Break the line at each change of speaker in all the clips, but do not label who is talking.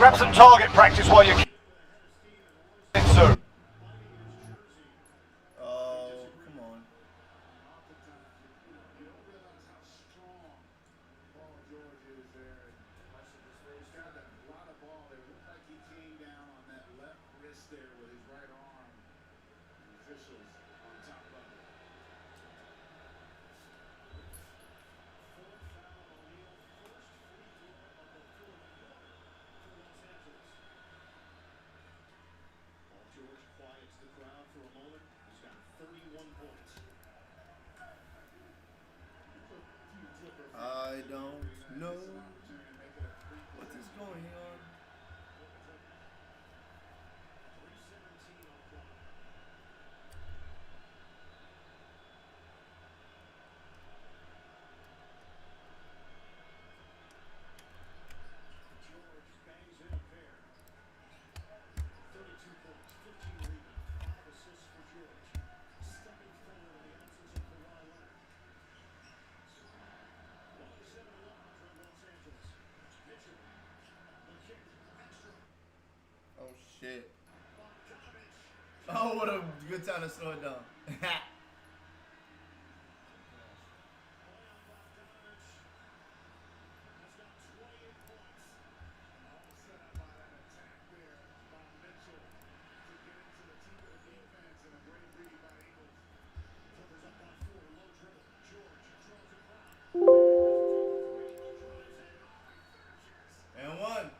Grab some target practice while you're in soon.
Oh, come on. I don't know what is going on. Oh shit. Oh, what a good time to slow it down. And one.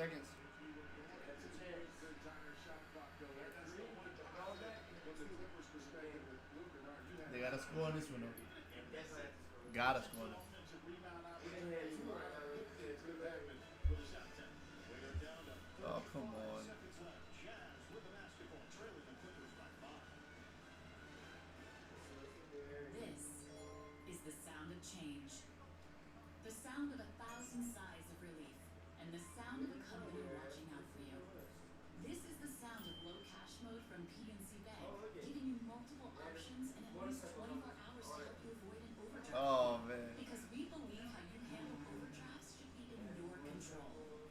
seconds. They gotta score on this one though. Gotta score on it. Oh come on.
This is the sound of change. The sound of 1,000 sighs of relief. And the sound of a company watching out for you. This is the sound of low cash mode from PNC Bank, giving you multiple options and at least 24 hours to help you avoid an overdraft
Oh
fee.
man.
Because we believe how you handle overdrafts should be in your control,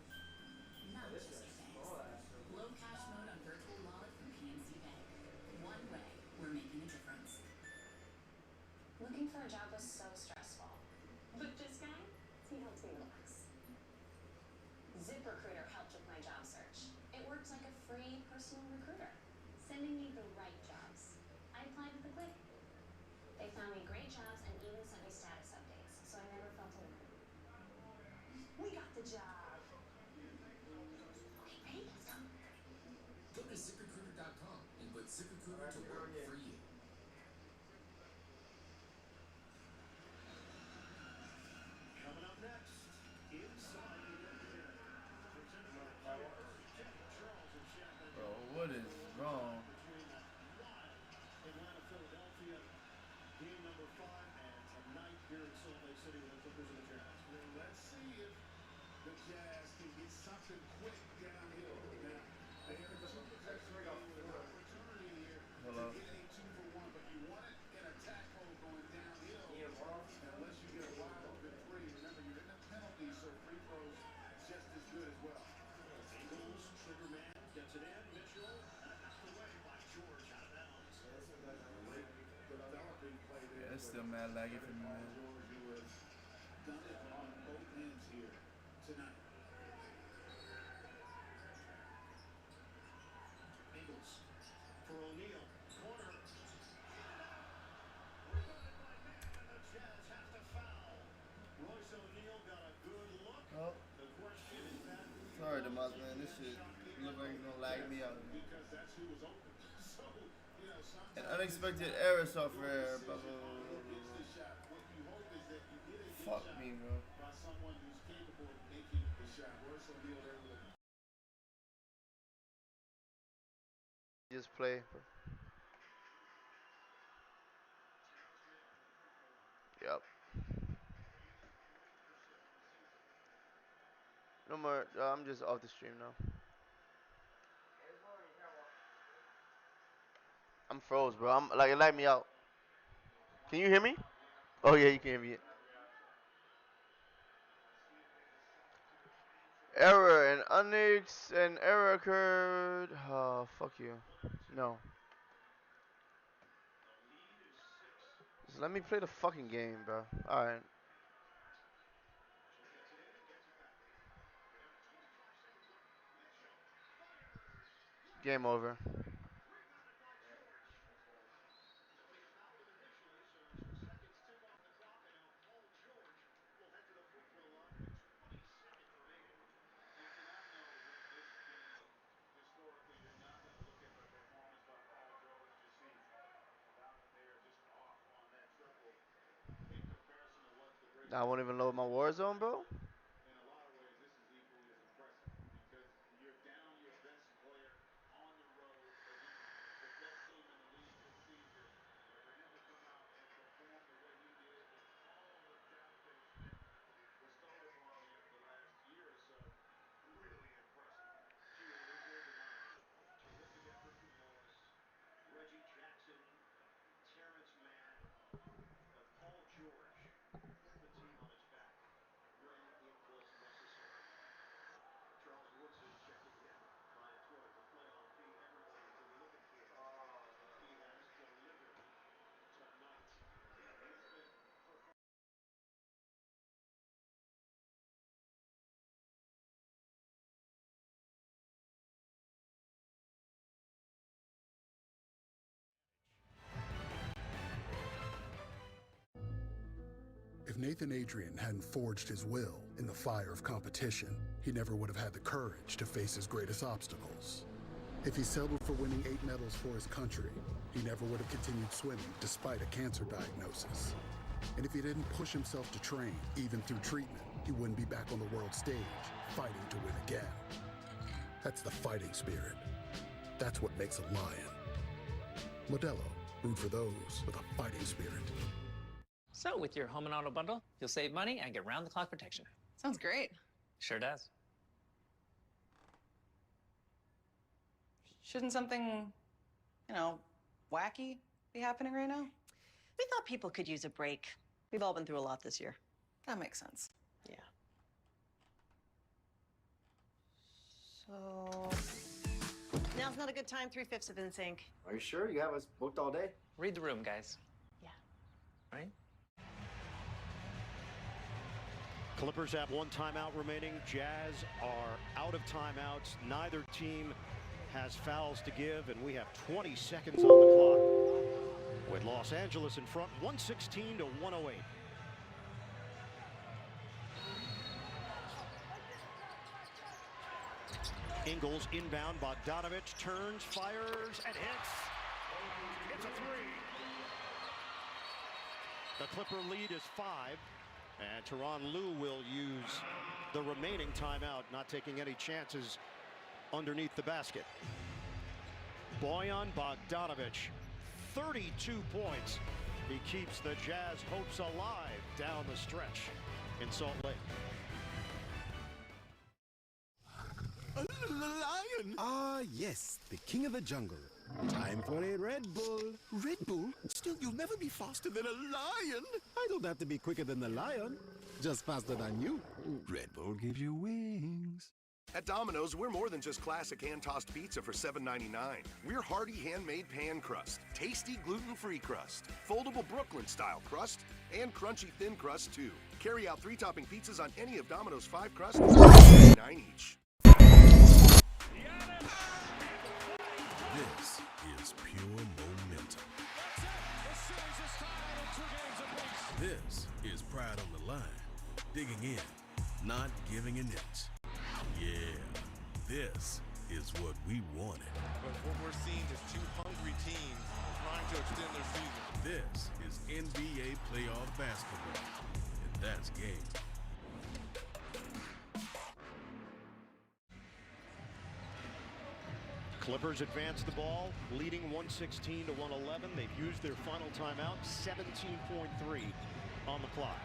not just your bank's. Low cash mode on virtual wallet from PNC Bank. One way we're making a difference.
Looking for a job was so stressful. But this guy, he helped me relax. ZipRecruiter helped with my job search. It worked like a free personal recruiter, sending me the right jobs. I applied with a click. They found me great jobs and even sent me status updates, so I never felt alone. We got the job. Okay, ready? Let's go.
Go to ZipRecruiter.com and put ZipRecruiter to work for you.
Coming up next, inside the NBA. Presented by Gears. Jackie Charles and Champagne.
Bro, what is wrong?
Between that wild Atlanta, Philadelphia game number 5, and tonight here in Salt Lake City with the Clippers and the Jazz. Well, let's see if the Jazz can get something quick downhill. Now, they have a two-possession game with an opportunity here
Hello.
to get a 2-for-1, but you want it in attack mode going downhill. Unless you get a wide open three. Remember, you're in the penalty, so free throws just as good as well. Ingles, trigger man, gets it in. Mitchell, knocked away by George out of bounds. Developing play there.
Yeah, it's still mad laggy for me, man.
George, who has done it on both ends here tonight. Ingles for O'Neal. Corner. Rebounded by Mann, and the Jazz have to foul. Royce O'Neal got a good look.
Oh,
The question is that
sorry, Demas, man. This shit look like it's gonna lag me out, man.
because that's who was open. So, you know,
An
sometimes
unexpected error software. Blah, blah,
decision
blah,
on
blah,
who
blah,
gets
blah.
the shot. What you hope is that you get a good
Fuck
shot
me, bro.
by someone who's capable of making the shot. Royce O'Neal there with a
Just play. Yep. No more. I'm just off the stream now. I'm froze, bro. I'm like it lagged me out. Can you hear me? Oh yeah, you can hear me. Error and Onyx and error occurred. Oh fuck you. No. Just let me play the fucking game, bro. All right. Game over.
historically, you're not going to look at the performance by Paul George to see down there just off on that triple in comparison to what the great
I won't even load my Warzone, bro.
in a lot of ways, this is equally as impressive because you're down your best player on the road against the best team in the league this season. And for him to come out and perform the way he did with all of the doubt that has been bestowed upon him the last year or so, really impressive. Gee, it was undeniable. Terrific effort from Morris, Reggie Jackson, Terrence Mann, but Paul George put the team on its back.
If Nathan Adrian hadn't forged his will in the fire of competition, he never would have had the courage to face his greatest obstacles. If he settled for winning 8 medals for his country, he never would have continued swimming despite a cancer diagnosis. And if he didn't push himself to train, even through treatment, he wouldn't be back on the world stage, fighting to win again. That's the fighting spirit. That's what makes a lion. Modelo, root for those with a fighting spirit.
So with your home and auto bundle, you'll save money and get round-the-clock protection.
Sounds great.
Sure does.
Shouldn't something, wacky be happening right now?
We thought people could use a break. We've all been through a lot this year.
That makes sense.
Yeah. So, now's not a good time. 3/5 of in sync.
Are you sure? You have us booked all day?
Read the room, guys.
Yeah.
Right?
Clippers have 1 timeout remaining. Jazz are out of timeouts. Neither team has fouls to give, and we have 20 seconds on the clock. With Los Angeles in front, 116 to 108. Ingles inbound. Bogdanovich turns, fires, and hits. It's a 3. The Clipper lead is 5. And Tyronn Lue will use the remaining timeout, not taking any chances underneath the basket. Bojan Bogdanovich, 32 points. He keeps the Jazz hopes alive down the stretch in Salt Lake.
A lion! Ah, yes, the king of the jungle. Time for a Red Bull. Red Bull? Still, you'll never be faster than a lion. I don't have to be quicker than the lion, just faster than you. Red Bull gives you wings.
At Domino's, we're more than just classic hand-tossed pizza for $7.99. We're hearty handmade pan crust, tasty gluten-free crust, foldable Brooklyn-style crust, and crunchy thin crust, too. Carry out 3-topping pizzas on any of Domino's 5 crusts for $9 each.
This is pure momentum. This is pride on the line. Digging in, not giving an inch. Yeah, this is what we wanted.
But what we're seeing is 2 hungry teams trying to extend their season.
This is NBA playoff basketball, and that's game.
Clippers advance the ball, leading 116 to 111. They've used their final timeout, 17.3 on the clock.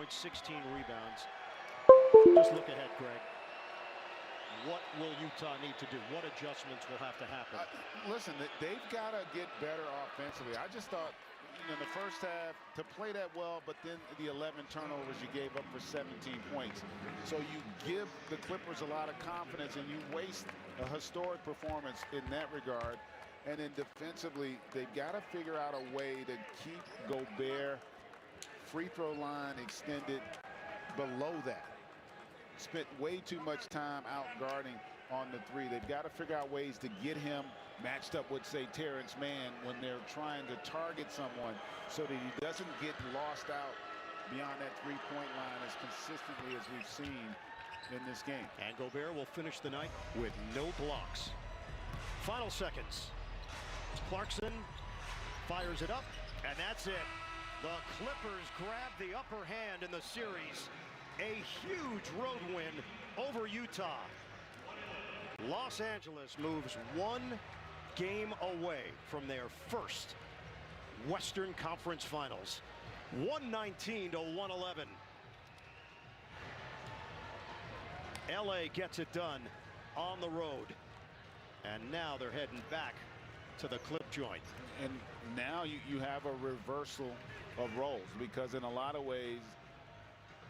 points, 16 rebounds. Just look ahead, Greg. What will Utah need to do? What adjustments will have to happen?
Listen, they've got to get better offensively. I just thought in the first half to play that well, but then the 11 turnovers you gave up for 17 points. So you give the Clippers a lot of confidence and you waste a historic performance in that regard. And then defensively, they've got to figure out a way to keep Gobert free throw line extended below that. Spent way too much time out guarding on the three. They've got to figure out ways to get him matched up with, say, Terrence Mann when they're trying to target someone so that he doesn't get lost out beyond that three-point line as consistently as we've seen in this game.
And Gobert will finish the night with no blocks. Final seconds. Clarkson fires it up, and that's it. The Clippers grab the upper hand in the series. A huge road win over Utah. Los Angeles moves one game away from their first Western Conference Finals. 119 to 111. LA gets it done on the road. And now they're heading back to the clip joint.
And now you have a reversal of roles, because in a lot of ways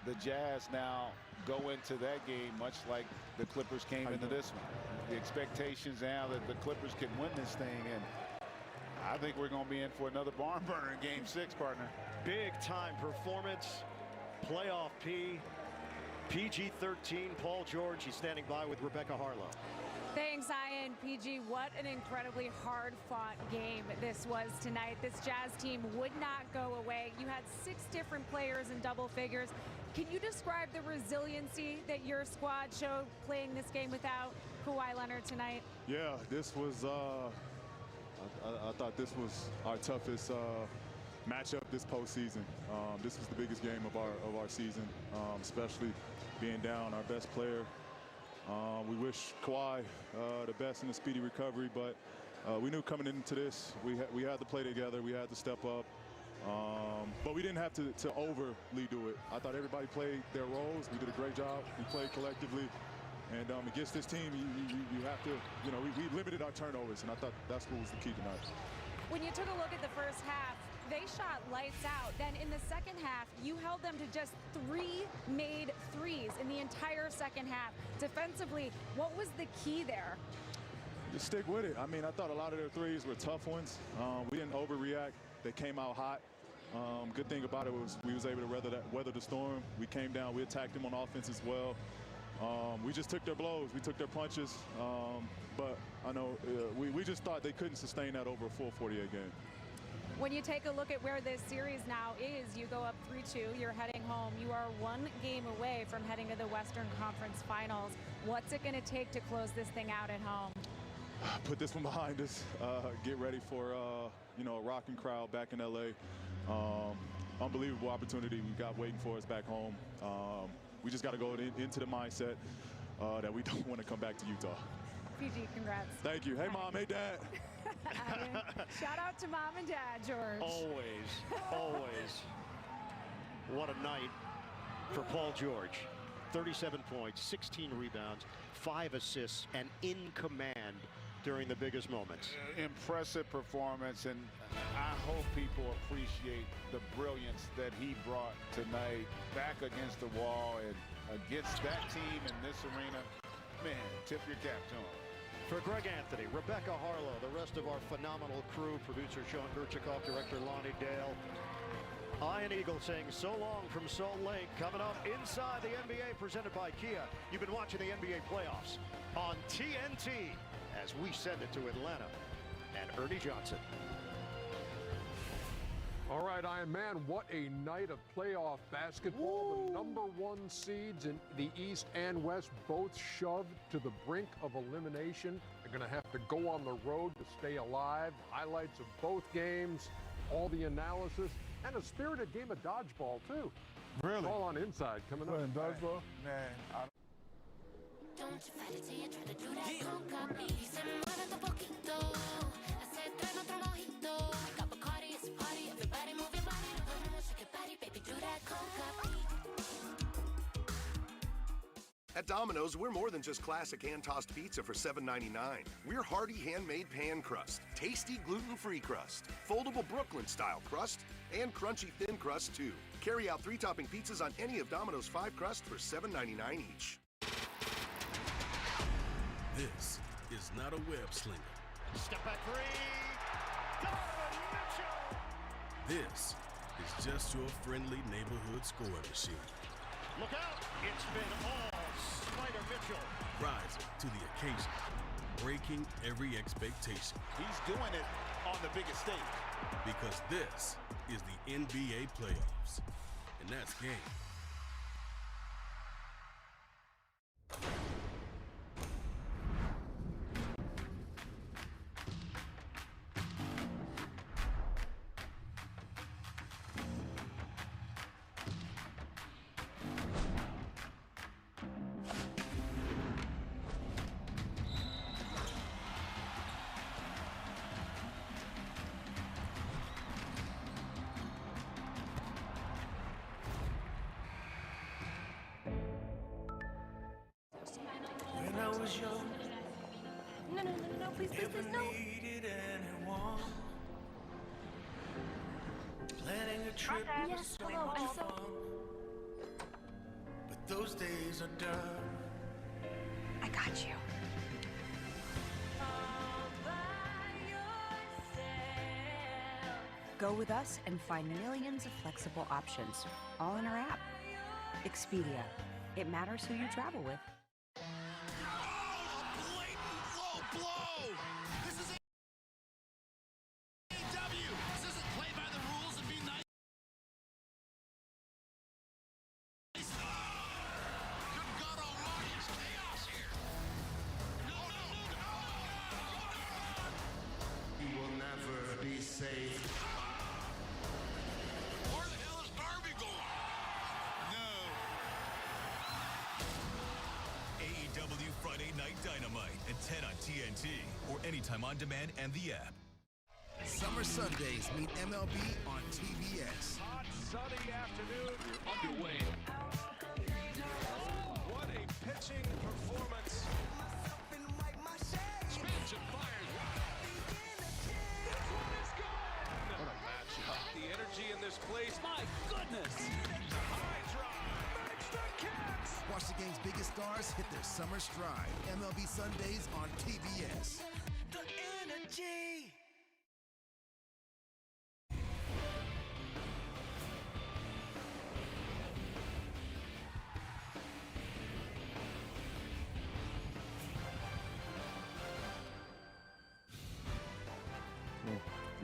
the Jazz now go into that game much like the Clippers came into this one. The expectations now that the Clippers can win this thing, and I think we're going to be in for another barn burner in Game 6, partner.
Big time performance. Playoff P. PG-13. Paul George, he's standing by with Rebecca Harlow.
Thanks, Ian. PG, what an incredibly hard-fought game this was tonight. This Jazz team would not go away. You had 6 different players in double figures. Can you describe the resiliency that your squad showed playing this game without Kawhi Leonard tonight?
Yeah, this was, I thought this was our toughest matchup this postseason. This was the biggest game of our season, especially being down our best player. We wish Kawhi the best in the speedy recovery, but we knew coming into this we had to play together, we had to step up, but we didn't have to overly do it. I thought everybody played their roles. We did a great job. We played collectively, and against this team, you have to, we limited our turnovers, and I thought that's what was the key tonight.
When you took a look at the first half, they shot lights out. Then in the second half, you held them to just 3 made threes in the entire second half. Defensively, what was the key there?
Just stick with it. I mean, I thought a lot of their threes were tough ones. We didn't overreact. They came out hot. Good thing about it was we was able to weather the storm. We came down. We attacked them on offense as well. We just took their blows. We took their punches. But I know we just thought they couldn't sustain that over a full 48 game.
When you take a look at where this series now is, you go up 3-2, you're heading home. You are 1 game away from heading to the Western Conference Finals. What's it going to take to close this thing out at home?
Put this one behind us. Get ready for a rocking crowd back in LA. Unbelievable opportunity we got waiting for us back home. We just got to go into the mindset that we don't want to come back to Utah.
PG, congrats.
Thank you. Hey, Mom. Hey, Dad.
Shout out to Mom and Dad, George.
Always. What a night for Paul George. 37 points, 16 rebounds, 5 assists, and in command during the biggest moments.
Impressive performance, and I hope people appreciate the brilliance that he brought tonight back against the wall and against that team in this arena. Man, tip your cap to him.
For Greg Anthony, Rebecca Harlow, the rest of our phenomenal crew, producer Sean Gurchikoff, director Lonnie Dale, Ian Eagle saying so long from Salt Lake. Coming up inside the NBA, presented by Kia. You've been watching the NBA playoffs on TNT as we send it to Atlanta and Ernie Johnson.
All right, Iron Man, what a night of playoff basketball. Ooh. The #1 seeds in the East and West both shoved to the brink of elimination. They're going to have to go on the road to stay alive. Highlights of both games, all the analysis, and a spirited game of dodgeball, too.
Really?
It's all on Inside coming up.
Dodgeball?
Man,
Don't you fight it till you try to do that conga me. Dice muévete poquito, hace trae otro mojito. I got Bacardi, it's a party, everybody move your body. Don't know shake your body, baby, do that conga me.
At Domino's, we're more than just classic hand-tossed pizza for $7.99. We're hearty handmade pan crust, tasty gluten-free crust, foldable Brooklyn-style crust, and crunchy thin crust, too. Carry out 3-topping pizzas on any of Domino's 5 crust for $7.99 each.
This is not a web slinger.
Step back three. Donovan Mitchell.
This is just your friendly neighborhood scoring machine.
Look out. It's been all Spider Mitchell.
Rising to the occasion, breaking every expectation.
He's doing it on the biggest stage.
Because this is the NBA playoffs. And that's game.
When I was young,
No, please, no.
needed anyone. Planning a trip was
Yes,
so
hello,
much
I'm so-
fun. But those days are done.
I got you.
Go with us and find millions of flexible options, all in our app. Expedia. It matters who you travel with.
You will never be safe.
Where the hell is Darby going? No.
AEW Friday Night Dynamite at 10 on TNT or anytime on demand and the app.
Summer Sundays meet MLB on TBS.
Hot, sunny afternoon. Underway. What a pitching performance. Spins and fires. This one is gone. What a matchup. The energy in this place. My goodness. High drive. Makes the catch.
Watch the game's biggest stars hit their summer stride. MLB Sundays on TBS.
The energy.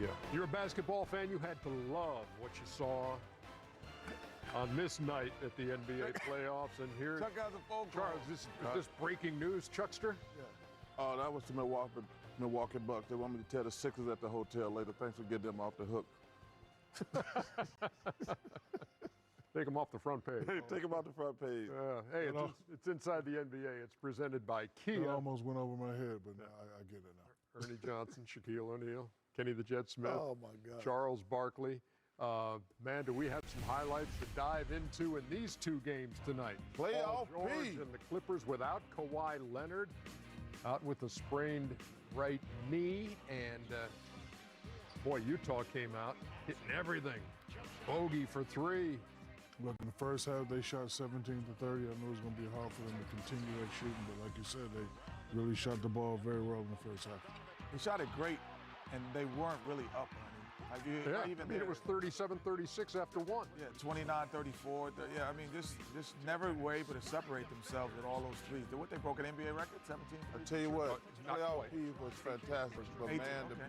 Yeah. You're a basketball fan, you had to love what you saw on this night at the NBA playoffs. And here,
Chuck has a phone call.
Charles, is this breaking news, Chuckster?
Yeah. Oh, that was the Milwaukee Bucks. They want me to tell the Sixers at the hotel later. Thanks for getting them off the hook.
Take them off the front page.
Take them off the front page.
Hey, it's inside the NBA. It's presented by Kia.
It almost went over my head, but I get it now.
Ernie Johnson, Shaquille O'Neal, Kenny the Jet Smith,
Oh, my God.
Charles Barkley. Man, do we have some highlights to dive into in these two games tonight?
Playoff
Paul George
P.
and the Clippers without Kawhi Leonard, out with a sprained right knee. And, boy, Utah came out hitting everything. Bogey for three.
Look, in the first half, they shot 17 to 30. I know it's going to be hard for them to continue that shooting, but like you said, they really shot the ball very well in the first half.
They shot it great, and they weren't really up on it. Like
It was 37-36 after one.
Yeah, 29-34. Yeah, I mean, just never were able to separate themselves with all those threes. What, they broke an NBA record, 17?
I tell you what, playoff P was fantastic, but
18,
man,
okay.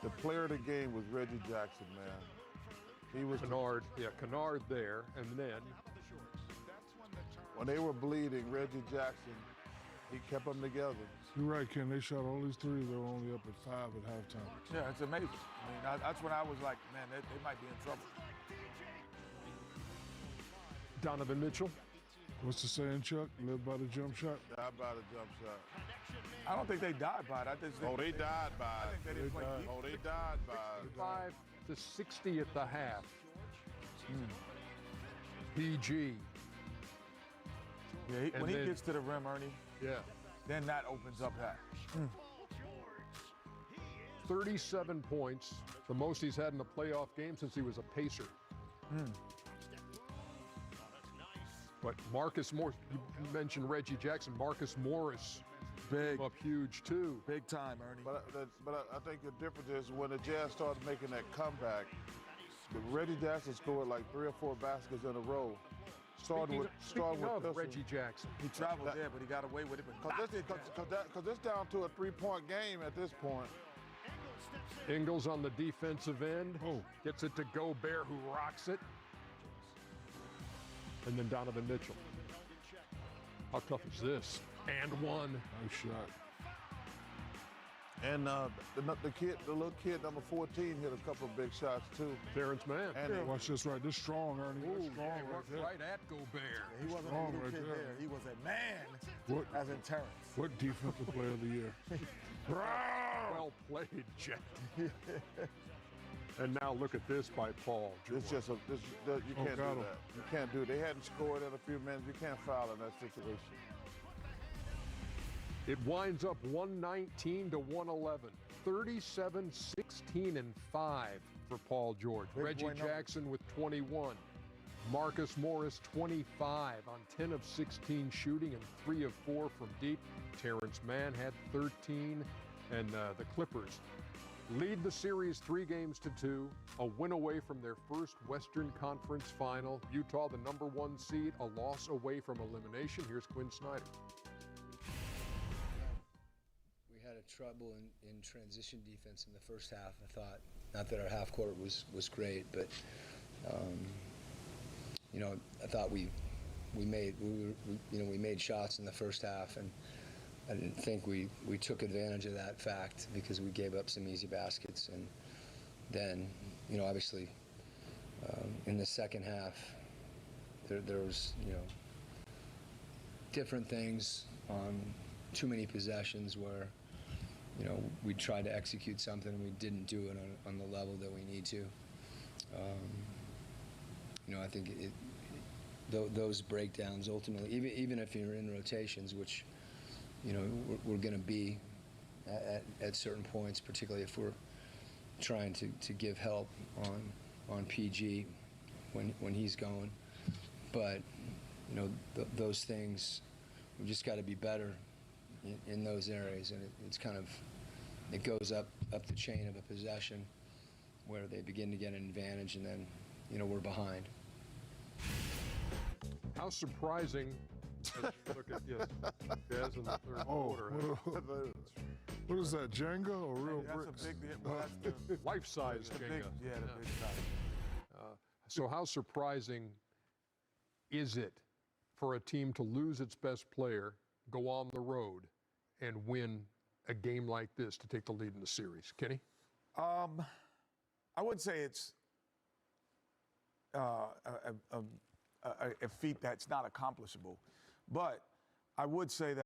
the player of the game was Reggie Jackson, man. He was
Kennard, Kennard there, and then
when they were bleeding, Reggie Jackson, he kept them together. You're right, Ken. They shot all these threes. They were only up at 5 at halftime.
Yeah, it's amazing. I mean, that's when I was like, man, they might be in trouble.
Donovan Mitchell.
What's the saying, Chuck? Live by the jump shot? Die by the jump shot.
I don't think they died by it.
They died by it.
I think they didn't play defense.
Oh, they died by it.
5 to 60 at the half. PG.
Yeah, when he gets to the rim, Ernie,
yeah,
then that opens up that.
37 points, the most he's had in a playoff game since he was a Pacer. But Marcus Morris, you mentioned Reggie Jackson. Marcus Morris
big
up huge too.
Big time, Ernie.
But I think the difference is when the Jazz started making that comeback, Reggie Jackson scored like 3 or 4 baskets in a row. Starting with
Reggie Jackson.
He traveled there, but he got away with it.
Because it's down to a 3-point game at this point.
Ingles on the defensive end. Gets it to Gobert, who rocks it. And then Donovan Mitchell. How tough is this? And one.
Nice shot. And the little kid, number 14, hit a couple of big shots too.
Terrence Mann.
And watch this right. This strong, Ernie. This strong
right at Gobert.
Yeah, he wasn't a little kid there. He was a man, as in Terrence.
What defensive player of the year?
Well played, Jet. And now look at this by Paul George.
It's just you can't do that. You can't do it. They hadn't scored in a few minutes. You can't foul in that situation.
It winds up 119 to 111. 37, 16, and 5 for Paul George. Reggie Jackson with 21. Marcus Morris 25 on 10 of 16 shooting and 3 of 4 from deep. Terrence Mann had 13. And the Clippers lead the series 3-2, a win away from their first Western Conference final. Utah, the #1 seed, a loss away from elimination. Here's Quinn Snyder.
We had trouble in transition defense in the first half. I thought, not that our half court was great, but I thought we made shots in the first half, and I didn't think we took advantage of that fact because we gave up some easy baskets. And then, obviously, in the second half, there was, different things on too many possessions where, we tried to execute something and we didn't do it on the level that we need to. I think those breakdowns ultimately, even if you're in rotations, which we're going to be at certain points, particularly if we're trying to give help on PG when he's going. But those things, we just got to be better in those areas, and it goes up the chain of a possession where they begin to get an advantage, and then we're behind.
How surprising. Look at Jazz in the third quarter.
What is that, Jenga or real bricks?
That's a big,
life-size Jenga.
The big size.
So how surprising is it for a team to lose its best player, go on the road, and win a game like this to take the lead in the series? Kenny?
I would say it's a feat that's not accomplishable. But I would say that